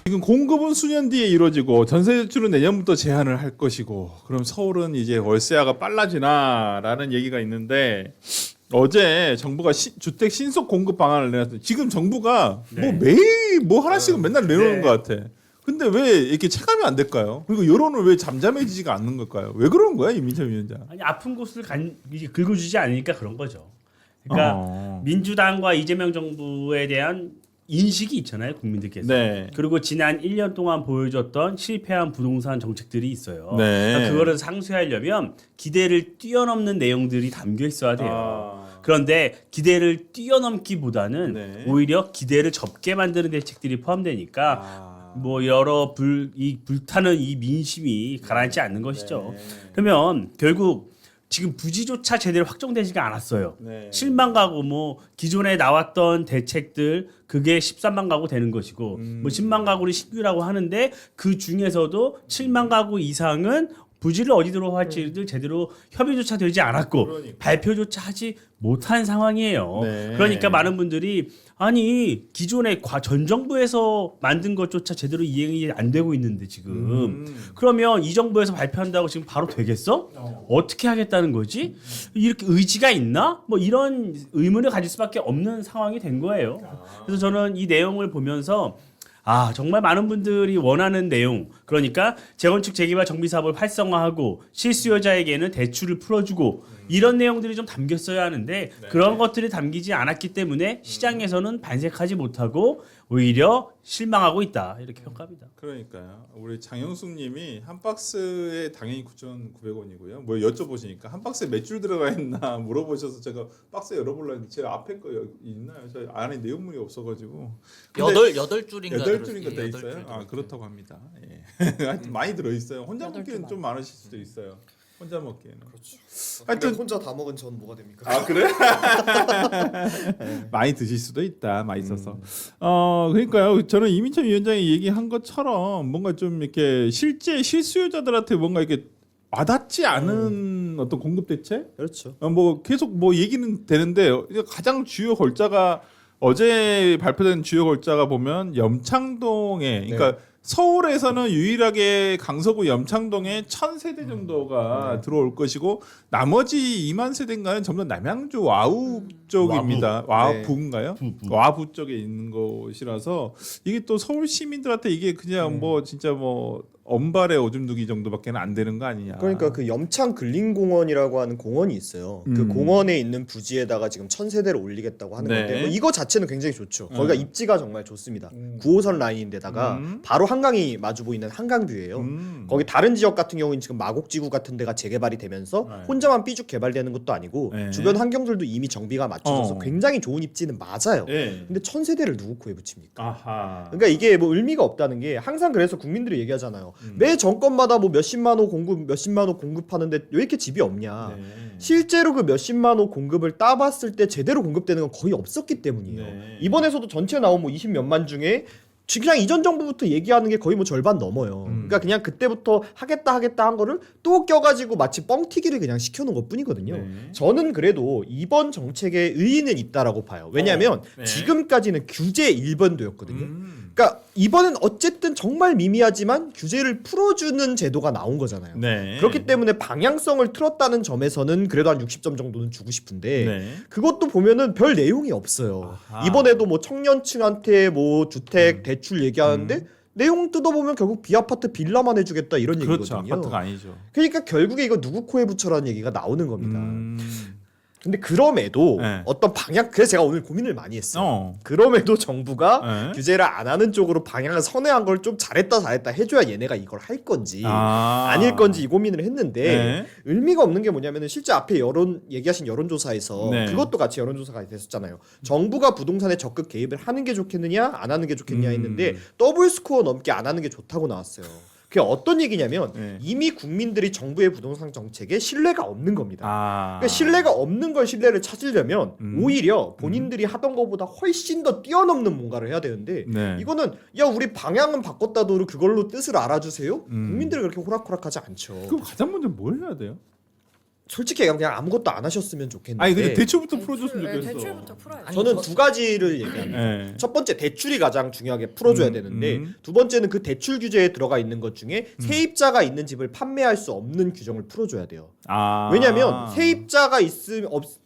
지금 공급은 수년 뒤에 이루어지고 전세 대출은 내년부터 제한을 할 것이고 그럼 서울은 이제 월세화가 빨라지나라는 얘기가 있는데 어제 정부가 주택 신속 공급 방안을 내놨어요. 지금 정부가 뭐 매일 뭐 하나씩은 맨날 내놓는 것 같아. 근데 왜 이렇게 체감이 안 될까요? 그리고 여론은 왜 잠잠해지지가 않는 걸까요? 왜 그런 거야, 이민철 위원장? 아니 아픈 곳을 이제 긁어주지 않으니까 그런 거죠. 그러니까 민주당과 이재명 정부에 대한 인식이 있잖아요, 국민들께서. 네. 그리고 지난 1년 동안 보여줬던 실패한 부동산 정책들이 있어요. 네. 그러니까 그거를 상쇄하려면 기대를 뛰어넘는 내용들이 담겨 있어야 돼요. 그런데 기대를 뛰어넘기보다는 네. 오히려 기대를 접게 만드는 대책들이 포함되니까 뭐 여러 불타는 이 민심이 가라앉지 않는 것이죠. 네. 그러면 결국 지금 부지조차 제대로 확정되지가 않았어요. 네. 7만 가구 뭐 기존에 나왔던 대책들 그게 13만 가구 되는 것이고 뭐 10만 가구를 신규라고 하는데 그 중에서도 7만 가구 이상은 부지를 어디로 할지를 제대로 협의조차 되지 않았고 발표조차 하지 못한 상황이에요. 네. 그러니까 많은 분들이 아니 기존에 전 정부에서 만든 것조차 제대로 이행이 안 되고 있는데 지금 그러면 이 정부에서 발표한다고 지금 바로 되겠어? 어떻게 하겠다는 거지? 이렇게 의지가 있나? 뭐 이런 의문을 가질 수밖에 없는 상황이 된 거예요. 그래서 저는 이 내용을 보면서 정말 많은 분들이 원하는 내용. 그러니까 재건축 재개발 정비 사업을 활성화하고 실수요자에게는 대출을 풀어주고 이런 내용들이 좀 담겼어야 하는데 그런 것들이 담기지 않았기 때문에 시장에서는 반색하지 못하고 오히려 실망하고 있다. 이렇게 평가합니다. 그러니까요. 우리 장영숙님이 한 박스에 당연히 9,900원이고요. 뭐 여쭤보시니까 한 박스에 몇 줄 들어가 있나 물어보셔서 제가 박스 열어보려고 했는데 제 앞에 거 있나요? 저 안에 내용물이 없어가지고. 여덟 줄인가 여덟 줄인가 돼 여덟 있어요? 줄 그렇다고 합니다. 예. 하여튼 많이 들어 있어요. 혼자 먹기에는 좀 많으실 수도 있어요. 혼자 먹기에는. 그렇죠. 하여튼 혼자 다 먹은 전 뭐가 됩니까? 그래? 많이 드실 수도 있다. 맛있어서. 그러니까요. 저는 이민철 위원장이 얘기한 것처럼 뭔가 좀 이렇게 실제 실수요자들한테 뭔가 이렇게 와닿지 않은 어떤 공급 대책? 그렇죠. 뭐 계속 뭐 얘기는 되는데 가장 주요 골자가 어제 발표된 주요 골자가 보면 염창동에 그러니까 서울에서는 유일하게 강서구 염창동에 1,000세대 정도가 들어올 것이고 나머지 2만 세대인가는 전부 다 남양주 와우 쪽입니다. 와부인가요? 와부 쪽에 있는 곳이라서 이게 또 서울 시민들한테 이게 그냥 뭐 진짜 뭐 엄발의 오줌 누기 정도밖에는 안 되는 거 아니냐. 그러니까 그 염창 근린공원이라고 하는 공원이 있어요. 그 공원에 있는 부지에다가 지금 1,000세대를 올리겠다고 하는 건데 뭐 이거 자체는 굉장히 좋죠. 거기가 입지가 정말 좋습니다. 9호선 라인인데다가 바로 한강이 마주 보이는 한강뷰예요. 거기 다른 지역 같은 경우는 지금 마곡지구 같은 데가 재개발이 되면서 혼자만 삐죽 개발되는 것도 아니고 주변 환경들도 이미 정비가 맞춰져서 굉장히 좋은 입지는 맞아요. 근데 1,000세대를 누구 코에 붙입니까? 그러니까 이게 뭐 의미가 없다는 게 항상 그래서 국민들이 얘기하잖아요. 매 정권마다 뭐 몇십만 호 공급, 몇십만 호 공급하는데 왜 이렇게 집이 없냐. 실제로 그 몇십만 호 공급을 따봤을 때 제대로 공급되는 건 거의 없었기 때문이에요. 이번에서도 전체 나온 뭐 20몇만 중에 그냥 이전 정부부터 얘기하는 게 거의 뭐 절반 넘어요. 그러니까 그냥 그때부터 하겠다 한 거를 또 껴가지고 마치 뻥튀기를 그냥 시켜놓은 것뿐이거든요. 저는 그래도 이번 정책에 의의는 있다라고 봐요. 왜냐하면 지금까지는 규제 1번도였거든요. 그러니까 이번엔 어쨌든 정말 미미하지만 규제를 풀어주는 제도가 나온 거잖아요. 그렇기 때문에 방향성을 틀었다는 점에서는 그래도 한 60점 정도는 주고 싶은데 그것도 보면은 별 내용이 없어요. 이번에도 뭐 청년층한테 뭐 주택 대출 얘기하는데 내용 뜯어보면 결국 비아파트 빌라만 해주겠다 이런 그렇죠. 얘기거든요. 아파트가 아니죠. 그러니까 결국에 이거 누구 코에 붙여라는 얘기가 나오는 겁니다. 근데 그럼에도 어떤 방향 그래서 제가 오늘 고민을 많이 했어요. 그럼에도 정부가 규제를 안 하는 쪽으로 방향을 선회한 걸 좀 잘했다 해줘야 얘네가 이걸 할 건지 아닐 건지 이 고민을 했는데 의미가 없는 게 뭐냐면은 실제 앞에 얘기하신 여론조사에서 그것도 같이 여론조사가 됐었잖아요. 정부가 부동산에 적극 개입을 하는 게 좋겠느냐 안 하는 게 좋겠냐 했는데 더블 스코어 넘게 안 하는 게 좋다고 나왔어요. 그게 어떤 얘기냐면 이미 국민들이 정부의 부동산 정책에 신뢰가 없는 겁니다. 그러니까 신뢰가 없는 걸 신뢰를 찾으려면 오히려 본인들이 하던 것보다 훨씬 더 뛰어넘는 뭔가를 해야 되는데 이거는 야 우리 방향은 바꿨다도 그걸로 뜻을 알아주세요? 국민들이 그렇게 호락호락하지 않죠. 그럼 가장 먼저 뭘 해야 돼요? 솔직히 얘기하면 그냥 아무것도 안 하셨으면 좋겠는데. 아니 근데 대출부터 풀어줬으면 네, 좋겠어. 대출부터 풀어야죠. 저는 두 가지를 얘기합니다. 네. 첫 번째 대출이 가장 중요하게 풀어줘야 되는데 두 번째는 그 대출 규제에 들어가 있는 것 중에 세입자가 있는 집을 판매할 수 없는 규정을 풀어줘야 돼요. 아. 왜냐하면 세입자가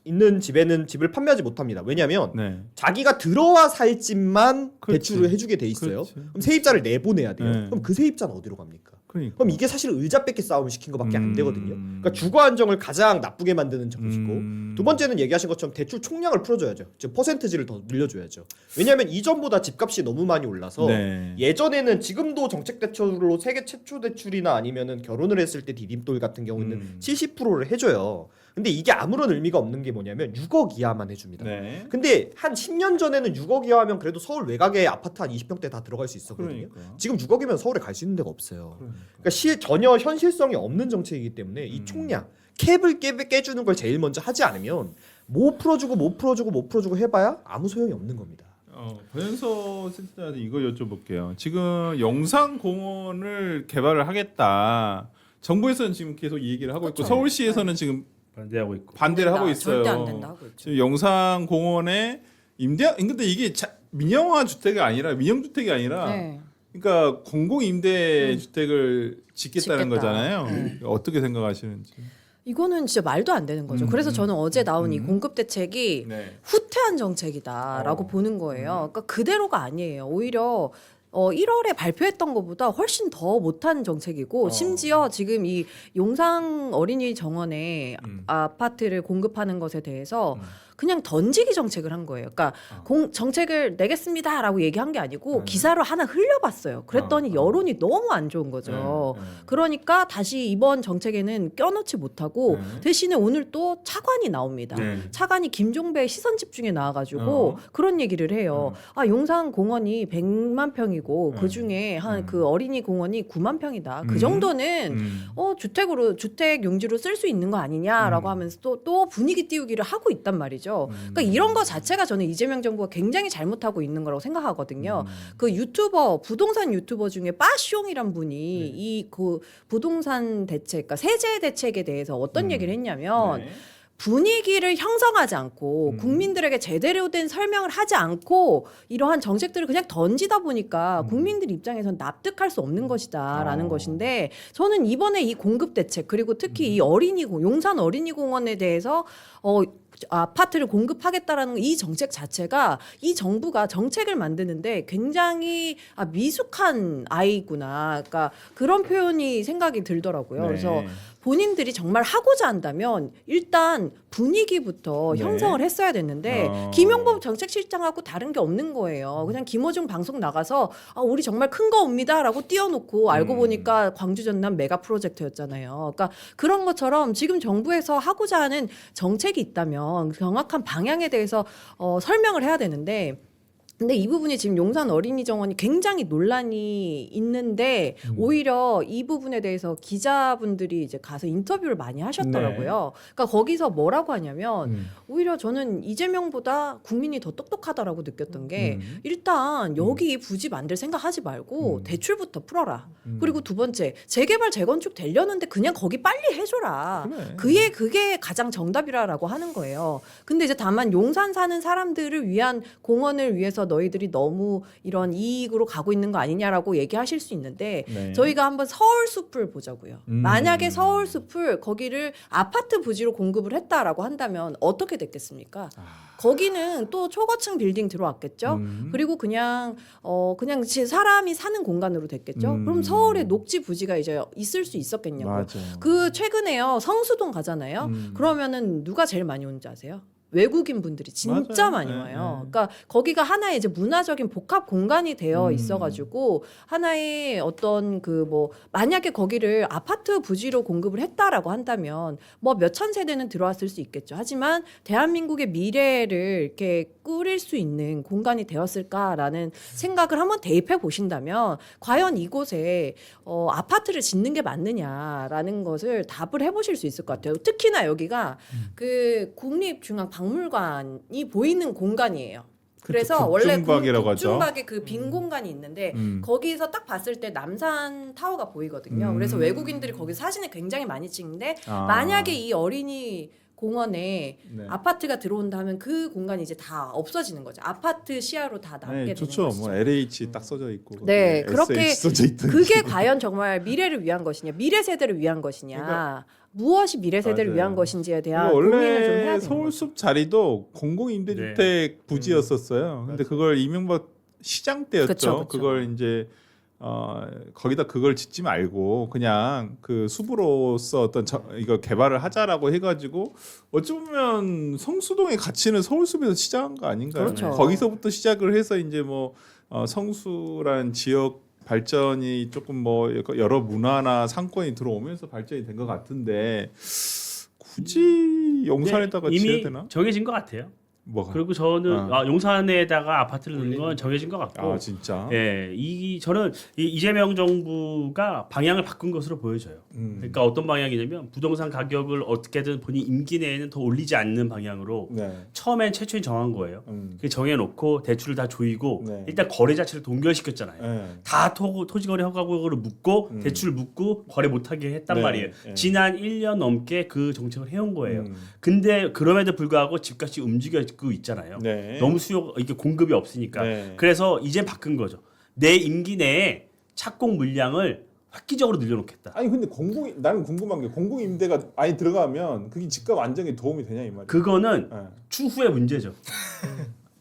있는 집에는 집을 판매하지 못합니다. 왜냐하면 네. 자기가 들어와 살 집만 그렇지. 대출을 해주게 돼 있어요. 그렇지. 그럼 세입자를 내보내야 돼요. 네. 그럼 그 세입자는 어디로 갑니까? 그러니까. 그럼 이게 사실 의자뺏기 싸움을 시킨 것밖에 안 되거든요. 음. 그러니까 주거 안정을 가장 나쁘게 만드는 정치고 음. 두 번째는 얘기하신 것처럼 대출 총량을 풀어줘야죠. 즉 퍼센트지를 더 늘려줘야죠. 왜냐하면 이전보다 집값이 너무 많이 올라서 네. 예전에는 지금도 정책 대출로 세계 최초 대출이나 아니면은 결혼을 했을 때 디딤돌 같은 경우는 70%를 해줘요. 근데 이게 아무런 의미가 없는 게 뭐냐면 6억 이하만 해줍니다. 네. 근데 한 10년 전에는 6억 이하면 그래도 서울 외곽에 아파트 한 20평대 다 들어갈 수 있었거든요. 그러니까. 지금 6억이면 서울에 갈 수 있는 데가 없어요. 그러니까 전혀 현실성이 없는 정책이기 때문에 이 총량 캡을 깨주는 걸 제일 먼저 하지 않으면 못 풀어주고 해봐야 아무 소용이 없는 겁니다. 변현서 센터한테 이거 여쭤볼게요. 지금 영상공원을 개발을 하겠다. 정부에서는 지금 계속 이 얘기를 하고 있고 그쵸. 서울시에서는 지금 반대하고 있고. 반대를 하고 된다. 있어요. 절대 안 된다 하고 있죠. 지금 영상공원에 근데 이게 민영화 주택이 아니라 민영 주택이 아니라 네. 그러니까 공공 임대 주택을 짓겠다는 짓겠다. 거잖아요. 네. 어떻게 생각하시는지. 이거는 진짜 말도 안 되는 거죠. 그래서 저는 어제 나온 이 공급 대책이 네. 후퇴한 정책이다라고 보는 거예요. 그러니까 그대로가 아니에요. 오히려 1월에 발표했던 것보다 훨씬 더 못한 정책이고 심지어 지금 이 용상 어린이 정원에 아파트를 공급하는 것에 대해서 그냥 던지기 정책을 한 거예요. 그러니까 정책을 내겠습니다라고 얘기한 게 아니고 기사로 하나 흘려봤어요. 그랬더니 여론이 너무 안 좋은 거죠. 그러니까 다시 이번 정책에는 껴넣지 못하고 대신에 오늘 또 차관이 나옵니다. 네. 차관이 김종배 시선 집중에 나와가지고 그런 얘기를 해요. 아 용산 공원이 100만 평이고 그 중에 한 그 어린이 공원이 9만 평이다. 그 정도는 주택 용지로 쓸 수 있는 거 아니냐라고 하면서 또 분위기 띄우기를 하고 있단 말이죠. 그러니까 이런 거 자체가 저는 이재명 정부가 굉장히 잘못하고 있는 거라고 생각하거든요. 그 부동산 유튜버 중에 빠숑이란 분이 이 그 부동산 대책, 그러니까 세제 대책에 대해서 어떤 얘기를 했냐면. 네. 분위기를 형성하지 않고 국민들에게 제대로 된 설명을 하지 않고 이러한 정책들을 그냥 던지다 보니까 국민들 입장에선 납득할 수 없는 것이다라는 것인데 저는 이번에 이 공급 대책 그리고 특히 이 용산 어린이공원에 대해서 아파트를 공급하겠다라는 이 정책 자체가 이 정부가 정책을 만드는데 굉장히 미숙한 아이구나. 그러니까 그런 표현이 생각이 들더라고요. 네. 그래서 본인들이 정말 하고자 한다면 일단 분위기부터 네. 형성을 했어야 됐는데 김용범 정책실장하고 다른 게 없는 거예요. 그냥 김어중 방송 나가서 우리 정말 큰 거 옵니다라고 띄워놓고 알고 보니까 광주 전남 메가 프로젝트였잖아요. 그러니까 그런 것처럼 지금 정부에서 하고자 하는 정책이 있다면 정확한 방향에 대해서 설명을 해야 되는데 근데 이 부분이 지금 용산 어린이 정원이 굉장히 논란이 있는데 오히려 이 부분에 대해서 기자분들이 이제 가서 인터뷰를 많이 하셨더라고요. 그러니까 거기서 뭐라고 하냐면 오히려 저는 이재명보다 국민이 더 똑똑하다라고 느꼈던 게 일단 여기 부지 만들 생각하지 말고 대출부터 풀어라. 그리고 두 번째 재개발 재건축 되려는데 그냥 거기 빨리 해줘라. 그게 가장 정답이라고 하는 거예요. 근데 이제 다만 용산 사는 사람들을 위한 공원을 위해서 너희들이 너무 이런 이익으로 가고 있는 거 아니냐라고 얘기하실 수 있는데 네. 저희가 한번 서울숲을 보자고요. 만약에 서울숲을 거기를 아파트 부지로 공급을 했다라고 한다면 어떻게 됐겠습니까? 거기는 또 초고층 빌딩 들어왔겠죠. 그리고 그냥 사람이 사는 공간으로 됐겠죠. 그럼 서울에 녹지 부지가 이제 있을 수 있었겠냐고. 맞아. 그 최근에요 성수동 가잖아요. 그러면은 누가 제일 많이 오는지 아세요? 외국인 분들이 진짜 맞아요. 많이 네, 와요. 네. 그러니까 거기가 하나의 이제 문화적인 복합 공간이 되어 있어가지고 하나의 어떤 만약에 거기를 아파트 부지로 공급을 했다라고 한다면 몇천 세대는 들어왔을 수 있겠죠. 하지만 대한민국의 미래를 이렇게 꾸릴 수 있는 공간이 되었을까라는 생각을 한번 대입해 보신다면 과연 이곳에 아파트를 짓는 게 맞느냐라는 것을 답을 해보실 수 있을 것 같아요. 특히나 여기가 그 국립중앙박물관이 보이는 공간이에요. 그래서 원래 북중박이라고 하죠. 북중박에 그 빈 공간이 있는데 거기서 딱 봤을 때 남산 타워가 보이거든요. 그래서 외국인들이 거기서 사진을 굉장히 많이 찍는데 만약에 이 어린이 공원에 네. 아파트가 들어온다면 그 공간이 이제 다 없어지는 거죠. 아파트 시야로 다 남게 되는 좋죠. 것이죠. 뭐 LH 딱 써져 있고. 네, 그렇게 SH 써져 있던 그게 과연 정말 미래를 위한 것이냐, 미래 세대를 위한 것이냐, 그러니까- 무엇이 미래 세대를 맞아요. 위한 것인지에 대한 그리고 고민을 좀 해야 원래 되는 서울숲 자리도 공공임대주택 부지였었어요. 근데 그걸 이명박 시장 때였죠. 그쵸. 그걸 이제 거기다 그걸 짓지 말고 그냥 그 숲으로서 어떤 이거 개발을 하자라고 해가지고 어찌 보면 성수동의 가치는 서울숲에서 시작한 거 아닌가요? 그렇죠. 거기서부터 시작을 해서 이제 뭐 성수란 지역 발전이 조금 뭐 여러 문화나 상권이 들어오면서 발전이 된 것 같은데 굳이 용산에다가 이미 지어야 되나? 정해진 것 같아요. 뭐가? 그리고 저는 용산에다가 아파트를 넣는 건 정해진 것 같고, 아 진짜. 예, 저는 이재명 정부가 방향을 바꾼 것으로 보여져요. 그러니까 어떤 방향이냐면 부동산 가격을 어떻게든 본인 임기 내에는 더 올리지 않는 방향으로 네. 처음엔 최초에 정한 거예요. 음. 그 정해놓고 대출을 다 조이고 네. 일단 거래 자체를 동결시켰잖아요. 네. 다 토지거래 허가를 묶고 대출 묶고 거래 못하게 했단 네, 말이에요. 네. 지난 1년 넘게 그 정책을 해온 거예요. 음. 근데 그럼에도 불구하고 집값이 움직이고 있잖아요. 네. 너무 이게 공급이 없으니까. 네. 그래서 이제 바꾼 거죠. 내 임기 내에 착공 물량을 획기적으로 늘려놓겠다. 아니 근데 나는 궁금한 게 공공임대가 많이 들어가면 그게 집값 안정에 도움이 되냐 이 말이야. 그거는 네. 추후의 문제죠.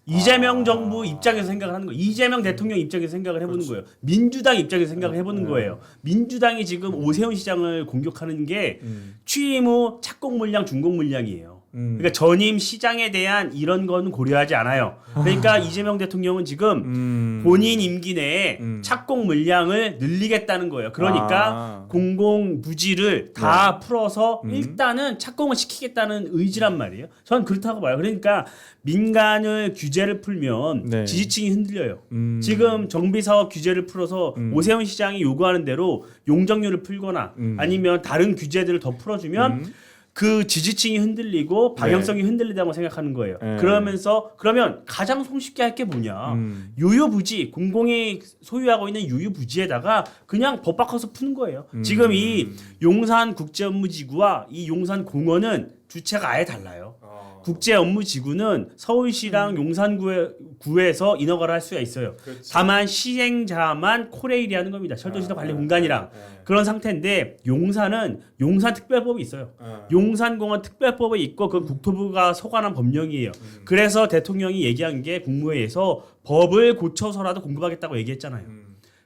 이재명 정부 입장에서 생각을 하는 거예요. 이재명 대통령 입장에서 생각을 해보는 거예요. 민주당 입장에서 생각을 해보는 거예요. 민주당이 지금 오세훈 시장을 공격하는 게 취임 후 착공 물량, 준공 물량이에요. 그러니까 전임 시장에 대한 이런 건 고려하지 않아요. 그러니까 이재명 대통령은 지금 본인 임기 내에 착공 물량을 늘리겠다는 거예요. 그러니까 공공 부지를 다 풀어서 일단은 착공을 시키겠다는 의지란 말이에요. 저는 그렇다고 봐요. 그러니까 민간을 규제를 풀면 네. 지지층이 흔들려요. 지금 정비사업 규제를 풀어서 오세훈 시장이 요구하는 대로 용적률을 풀거나 아니면 다른 규제들을 더 풀어주면 그 지지층이 흔들리고 방향성이 흔들리다고 생각하는 거예요. 네. 그러면 가장 손쉽게 할 게 뭐냐? 유효부지, 공공이 소유하고 있는 유효부지에다가 그냥 법 바꿔서 푸는 거예요. 지금 이 용산국제업무지구와 이 용산공원은 주체가 아예 달라요. 국제업무지구는 서울시랑 용산구에서 인허가를 할 수가 있어요. 그렇지. 다만 시행자만 코레일이 하는 겁니다. 철도시설 관리 공간이랑 그런 상태인데 용산은 용산특별법이 있어요. 용산공원 특별법이 있고 그 국토부가 소관한 법령이에요. 그래서 대통령이 얘기한 게 국무회의에서 법을 고쳐서라도 공급하겠다고 얘기했잖아요.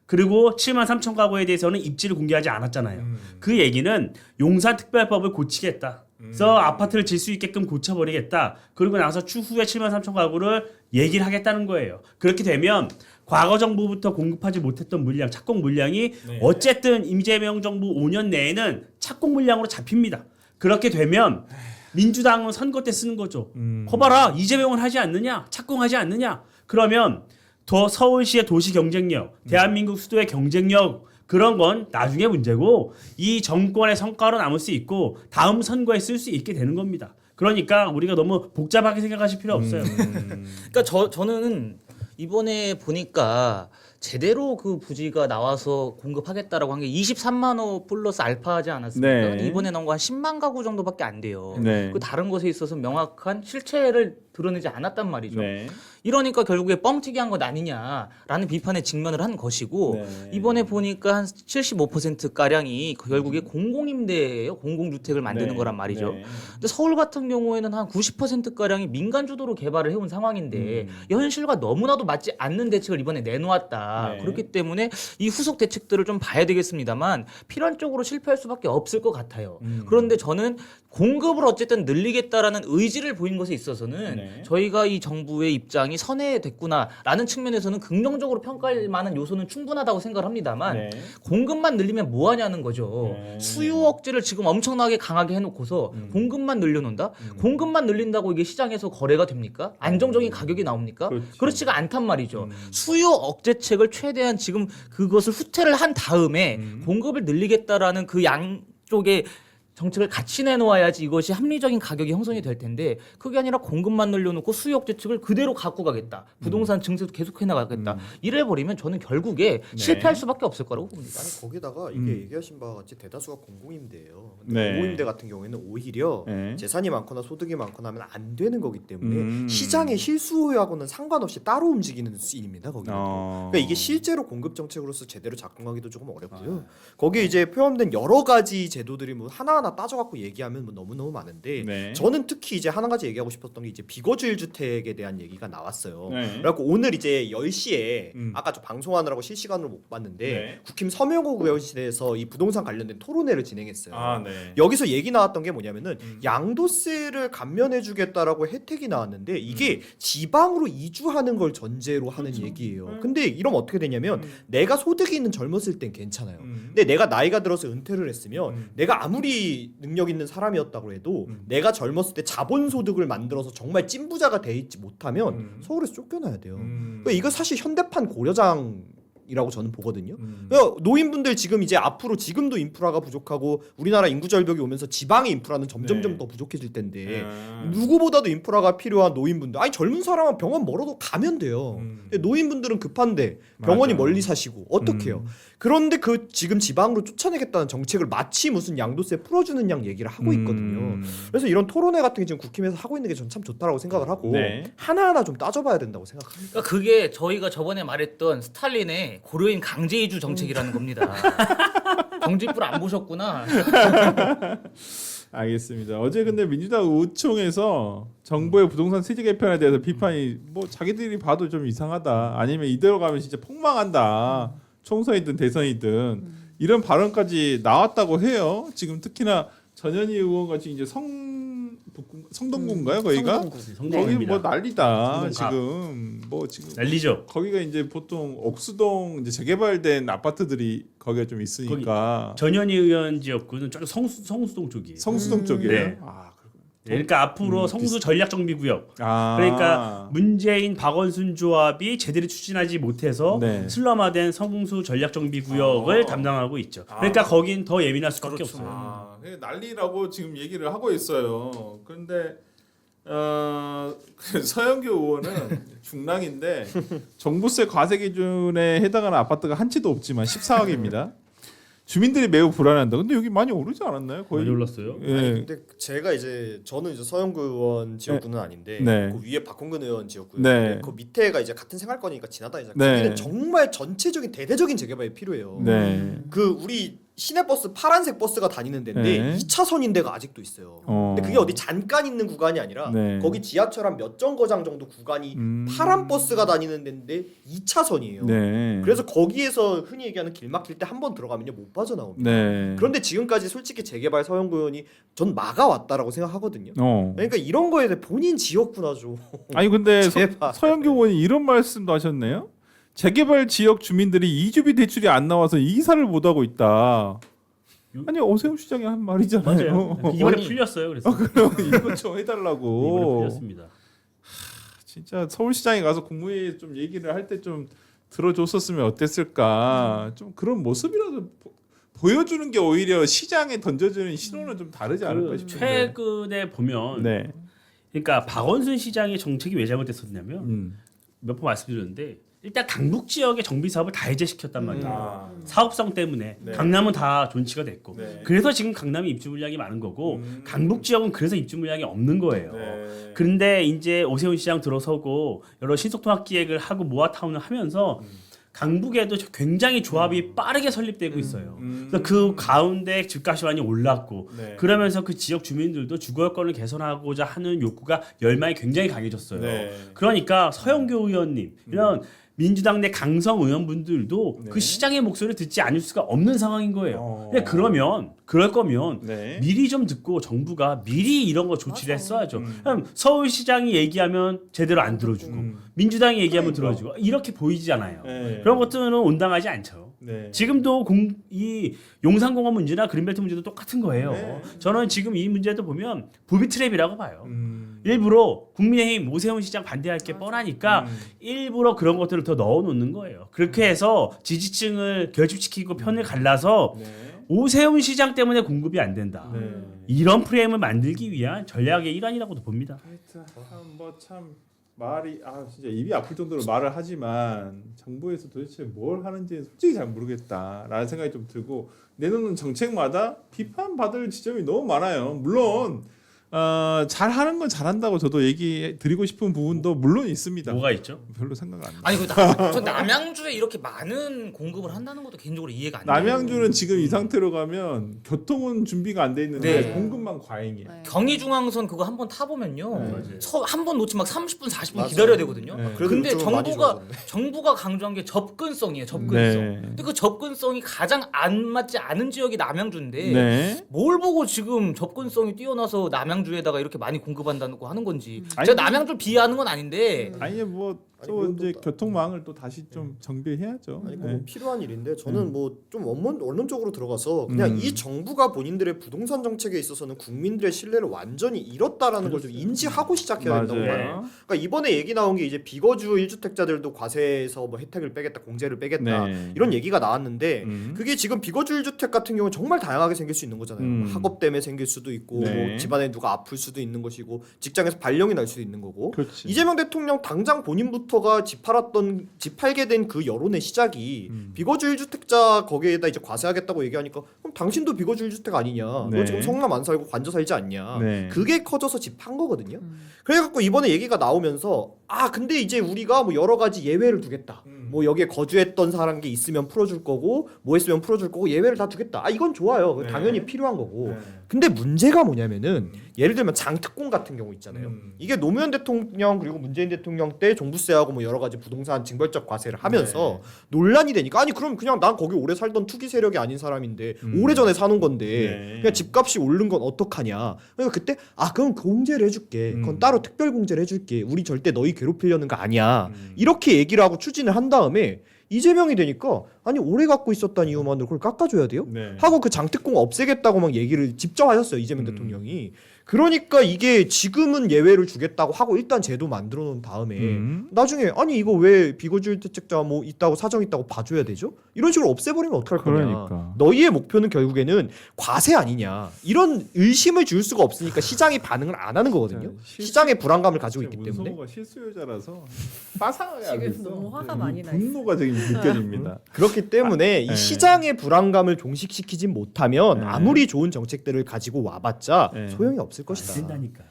그리고 7만 3천 가구에 대해서는 입지를 공개하지 않았잖아요. 그 얘기는 용산특별법을 고치겠다. 그래서 아파트를 질 수 있게끔 고쳐버리겠다. 그리고 나서 추후에 7만 3천 가구를 얘기를 하겠다는 거예요. 그렇게 되면 과거 정부부터 공급하지 못했던 물량, 착공 물량이 어쨌든 이재명 정부 5년 내에는 착공 물량으로 잡힙니다. 그렇게 되면 민주당은 선거 때 쓰는 거죠. 거봐라, 이재명은 하지 않느냐, 착공하지 않느냐. 그러면 더 서울시의 도시 경쟁력, 대한민국 수도의 경쟁력 그런 건 나중에 문제고 이 정권의 성과로 남을 수 있고 다음 선거에 쓸 수 있게 되는 겁니다. 그러니까 우리가 너무 복잡하게 생각하실 필요 없어요. 그러니까 저는 이번에 보니까 제대로 그 부지가 나와서 공급하겠다라고 한 게 23만 호 플러스 알파하지 않았습니까? 네. 이번에 나온 거 한 10만 가구 정도밖에 안 돼요. 네. 그 다른 것에 있어서 명확한 실체를 드러내지 않았단 말이죠. 네. 이러니까 결국에 뻥튀기 한 것 아니냐라는 비판에 직면을 한 것이고 네. 이번에 보니까 한 75% 가량이 결국에 공공임대예요. 공공주택을 만드는 네. 거란 말이죠. 네. 근데 서울 같은 경우에는 한 90% 가량이 민간 주도로 개발을 해온 상황인데 현실과 너무나도 맞지 않는 대책을 이번에 내놓았다. 네. 그렇기 때문에 이 후속 대책들을 좀 봐야 되겠습니다만 필연적으로 실패할 수밖에 없을 것 같아요. 그런데 저는 공급을 어쨌든 늘리겠다라는 의지를 보인 것에 있어서는 네. 저희가 이 정부의 입장이 선회됐구나라는 측면에서는 긍정적으로 평가할 만한 요소는 충분하다고 생각을 합니다만 네. 공급만 늘리면 뭐 하냐는 거죠. 네. 수요 억제를 지금 엄청나게 강하게 해놓고서 공급만 늘려놓는다? 공급만 늘린다고 이게 시장에서 거래가 됩니까? 안정적인 가격이 나옵니까? 그렇지. 그렇지가 않단 말이죠. 수요 억제책을 최대한 지금 그것을 후퇴를 한 다음에 공급을 늘리겠다라는 그 양쪽의 정책을 같이 내놓아야지 이것이 합리적인 가격이 형성이 될 텐데 그게 아니라 공급만 늘려놓고 수요 억제책을 그대로 갖고 가겠다. 부동산 증세도 계속해 나가겠다. 이래 버리면 저는 결국에 실패할 수밖에 없을 거라고 봅니다. 아니 거기다가 이게 얘기하신 바와 같이 대다수가 공공임대예요. 근데 네. 공공임대 같은 경우에는 오히려 네. 재산이 많거나 소득이 많거나 하면 안 되는 거기 때문에 시장의 실수요하고는 상관없이 따로 움직이는 수입니다. 거기는. 그러니까 이게 실제로 공급 정책으로서 제대로 작동하기도 조금 어렵고요. 거기에 이제 포함된 여러 가지 제도들이 뭐 하나하나 따져갖고 얘기하면 뭐 너무너무 많은데 네. 저는 특히 이제 하나 가지 얘기하고 싶었던 게 이제 비거주일 주택에 대한 얘기가 나왔어요. 네. 그래갖고 오늘 이제 10시에 음. 아까 저 방송하느라고 실시간으로 못 봤는데 네. 국힘 서명호 의원실에서 이 부동산 관련된 토론회를 진행했어요. 네. 여기서 얘기 나왔던 게 뭐냐면은 양도세를 감면해주겠다라고 혜택이 나왔는데 이게 지방으로 이주하는 걸 전제로 하는 얘기예요. 근데 이러면 어떻게 되냐면 내가 소득이 있는 젊었을 땐 괜찮아요. 근데 내가 나이가 들어서 은퇴를 했으면 내가 아무리 능력 있는 사람이었다고 해도 내가 젊었을 때 자본소득을 만들어서 정말 찐부자가 돼 있지 못하면 서울에서 쫓겨나야 돼요. 그러니까 이거 사실 현대판 고려장이라고 저는 보거든요. 그러니까 노인분들 지금 이제 앞으로 지금도 인프라가 부족하고 우리나라 인구 절벽이 오면서 지방의 인프라는 점점점 네. 더 부족해질 텐데 누구보다도 인프라가 필요한 노인분들 아니 젊은 사람은 병원 멀어도 가면 돼요. 근데 노인분들은 급한데 병원이 맞아. 멀리 사시고 어떡해요. 그런데 그 지금 지방으로 쫓아내겠다는 정책을 마치 무슨 양도세 풀어주는 양 얘기를 하고 있거든요. 그래서 이런 토론회 같은 게 지금 국힘에서 하고 있는 게 전 참 좋다라고 생각을 하고 네. 하나하나 좀 따져봐야 된다고 생각합니다. 그러니까 그게 저희가 저번에 말했던 스탈린의 고려인 강제 이주 정책이라는 겁니다. 정직불 안 보셨구나. 알겠습니다. 어제 근데 민주당 의총에서 정부의 부동산 세제 개편에 대해서 비판이 뭐 자기들이 봐도 좀 이상하다. 아니면 이대로 가면 진짜 폭망한다. 총선이든 대선이든 이런 발언까지 나왔다고 해요. 지금 특히나 전현희 의원 같이 이제 성동구인가요? 거기가 거기 뭐 난리다. 지금 뭐 지금 난리죠. 거기가 이제 보통 옥수동 이제 재개발된 아파트들이 거기가 좀 있으니까 전현희 의원 지역구는 좀 성수동 쪽이에요. 성수동 쪽이에요. 네. 아, 그러니까 앞으로 성수 전략정비구역. 아. 그러니까 문재인 박원순 조합이 제대로 추진하지 못해서 네. 슬럼화된 성수 전략정비구역을 담당하고 있죠. 그러니까 거긴 더 예민할 수밖에 없어요. 아, 난리라고 지금 얘기를 하고 있어요. 그런데 서영교 의원은 중랑인데 종부세 과세 기준에 해당하는 아파트가 한 채도 없지만 14억입니다. 주민들이 매우 불안한다. 근데 여기 많이 오르지 않았나요? 거의 많이 올랐어요. 예. 아니, 근데 제가 이제 저는 이제 서영구 의원 지역구는 아닌데 네. 그 위에 박홍근 의원 지역구요. 네. 그 밑에가 이제 같은 생활권이니까 지나다니잖아요. 네. 거기는 정말 전체적인 대대적인 재개발이 필요해요. 네. 그 우리 시내버스 파란색 버스가 다니는 데인데 네. 2차선인 데가 아직도 있어요. 근데 그게 어디 잠깐 있는 구간이 아니라 네. 거기 지하철 한 몇 정거장 정도 구간이 파란 버스가 다니는 데인데 2차선이에요. 네. 그래서 거기에서 흔히 얘기하는 길 막힐 때 한 번 들어가면요 못 빠져나옵니다. 네. 그런데 지금까지 솔직히 재개발 서영구 의원이 전 막아왔다라고 생각하거든요. 어. 그러니까 이런 거에 대해 본인 지역구나 좀. 아니 근데 제발. 서영교 의원이 이런 말씀도 하셨네요. 재개발 지역 주민들이 이주비 대출이 안 나와서 이사를 못 하고 있다. 아니 오세훈 시장이 한 말이잖아요. 맞아요. 이번에 아니, 풀렸어요. 그래서 그럼 이거 좀 이번에 해달라고. 풀렸습니다. 진짜 서울시장에 가서 국무회의 좀 얘기를 할 때 좀 들어줬었으면 어땠을까. 좀 그런 모습이라도 보여주는 게 오히려 시장에 던져주는 신호는 좀 다르지 않을까 싶은데. 최근에 보면 네. 그러니까 박원순 시장의 정책이 왜 잘못됐었냐면 몇 번 말씀드렸는데 일단 강북 지역의 정비 사업을 다 해제시켰단 말이에요. 사업성 때문에 네. 강남은 다 존치가 됐고 네. 그래서 지금 강남이 입주 물량이 많은 거고 강북 지역은 그래서 입주 물량이 없는 거예요. 네. 그런데 이제 오세훈 시장 들어서고 여러 신속통합 기획을 하고 모아타운을 하면서 강북에도 굉장히 조합이 빠르게 설립되고 있어요. 그래서 그 가운데 집값이 많이 올랐고 네. 그러면서 그 지역 주민들도 주거 여건을 개선하고자 하는 욕구가 열망이 굉장히 강해졌어요. 네. 그러니까 서영교 의원님 이런 민주당 내 강성 의원분들도 네. 그 시장의 목소리를 듣지 않을 수가 없는 상황인 거예요. 근데 그럴 거면 네. 미리 좀 듣고 정부가 미리 이런 거 조치를 했어야죠. 그럼 서울시장이 얘기하면 제대로 안 들어주고 민주당이 얘기하면 들어주고 이렇게 보이잖아요. 네. 그런 것들은 온당하지 않죠. 네. 지금도 이 용산공원 문제나 그린벨트 문제도 똑같은 거예요. 네. 저는 지금 이 문제도 보면 부비 트랩이라고 봐요. 일부러 국민의힘 오세훈 시장 반대할 게 뻔하니까 일부러 그런 것들을 더 넣어놓는 거예요. 그렇게 해서 지지층을 결집시키고 편을 갈라서 네. 오세훈 시장 때문에 공급이 안 된다. 네. 이런 프레임을 만들기 위한 전략의 일환이라고도 봅니다. 하여튼 참 말이 진짜 입이 아플 정도로 말을 하지만 정부에서 도대체 뭘 하는지 솔직히 잘 모르겠다라는 생각이 좀 들고 내놓는 정책마다 비판받을 지점이 너무 많아요. 물론 잘하는 건 잘한다고 저도 얘기 드리고 싶은 부분도 물론 있습니다. 뭐가 있죠? 별로 생각 안 나요. 아니 저 남양주에 이렇게 많은 공급을 한다는 것도 개인적으로 이해가 안 돼요. 남양주는 지금 이 상태로 가면 교통은 준비가 안 돼 있는데 네. 공급만 과잉이에요. 네. 경의중앙선 그거 한번 타보면요. 네. 한 번 놓치면 막 30분 40분 맞아요. 기다려야 되거든요. 네. 그래도 근데 요즘은 많이 정부가 강조한 게 접근성이에요. 접근성. 네. 근데 그 접근성이 가장 안 맞지 않은 지역이 남양주인데 네. 뭘 보고 지금 접근성이 뛰어나서 남양주에다가 이렇게 많이 공급한다고 하는 건지. 아니, 제가 남양주 비하하는 건 아닌데 아니 뭐 또 아니, 이제 또 교통망을 또 다시 좀 정비해야죠. 아니 네. 그거 필요한 일인데 저는 뭐 좀 원론적으로 들어가서 그냥 이 정부가 본인들의 부동산 정책에 있어서는 국민들의 신뢰를 완전히 잃었다라는 걸 좀 인지하고 시작해야 된다고 맞아요. 봐요. 그러니까 이번에 얘기 나온 게 이제 비거주 1주택자들도 과세에서 뭐 혜택을 빼겠다, 공제를 빼겠다 네. 이런 얘기가 나왔는데 음. 그게 지금 비거주 1주택 같은 경우는 정말 다양하게 생길 수 있는 거잖아요. 음. 학업 때문에 생길 수도 있고 네. 뭐 집안에 누가 아플 수도 있는 것이고 직장에서 발령이 날 수도 있는 거고 그렇지. 이재명 대통령 당장 본인부터가 집 팔게 된 그 여론의 시작이 비거주 1주택자 거기에다 이제 과세하겠다고 얘기하니까 그럼 당신도 비거주 1주택 아니냐? 네. 너 지금 성남 안 살고 관저 살지 않냐? 네. 그게 커져서 집 판 거거든요. 그래갖고 이번에 얘기가 나오면서 근데 이제 우리가 뭐 여러 가지 예외를 두겠다. 뭐 여기에 거주했던 사람 게 있으면 풀어줄 거고 뭐 했으면 풀어줄 거고 예외를 다 두겠다. 이건 좋아요. 네. 당연히 필요한 거고. 네. 근데 문제가 뭐냐면은 예를 들면 장특공 같은 경우 있잖아요. 음. 이게 노무현 대통령 그리고 문재인 대통령 때 종부세하고 뭐 여러 가지 부동산 징벌적 과세를 하면서 논란이 되니까 아니 그럼 그냥 난 거기 오래 살던 투기 세력이 아닌 사람인데 오래전에 사는 건데 네. 그냥 집값이 오른 건 어떡하냐. 그러니까 그때 그럼 공제를 해줄게. 그건 따로 특별 공제를 해줄게. 우리 절대 너희 괴롭히려는 거 아니야. 이렇게 얘기를 하고 추진을 한 다음에 이재명이 되니까 아니 오래 갖고 있었다는 이유만으로 그걸 깎아줘야 돼요? 네. 하고 그 장특공 없애겠다고 막 얘기를 직접 하셨어요 이재명 대통령이. 그러니까 이게 지금은 예외를 주겠다고 하고 일단 제도 만들어 놓은 다음에 나중에 아니 이거 왜 비거주 1주택자 뭐 있다고 사정 있다고 봐줘야 되죠? 이런 식으로 없애버리면 어떡할 거냐. 그러니까. 너희의 목표는 결국에는 과세 아니냐 이런 의심을 줄 수가 없으니까 시장이 반응을 안 하는 거거든요. 시장의 불안감을 가지고 있기 때문에. 문성호가 실수요자라서 빠삭하게 하고 지금 있어. 너무 화가 많이 나 분노가 지금 느껴집니다. 그렇기 때문에 이 네. 시장의 불안감을 종식시키진 못하면 네. 아무리 좋은 정책들을 가지고 와봤자 네. 소용이 없을 것이다. 된다니까.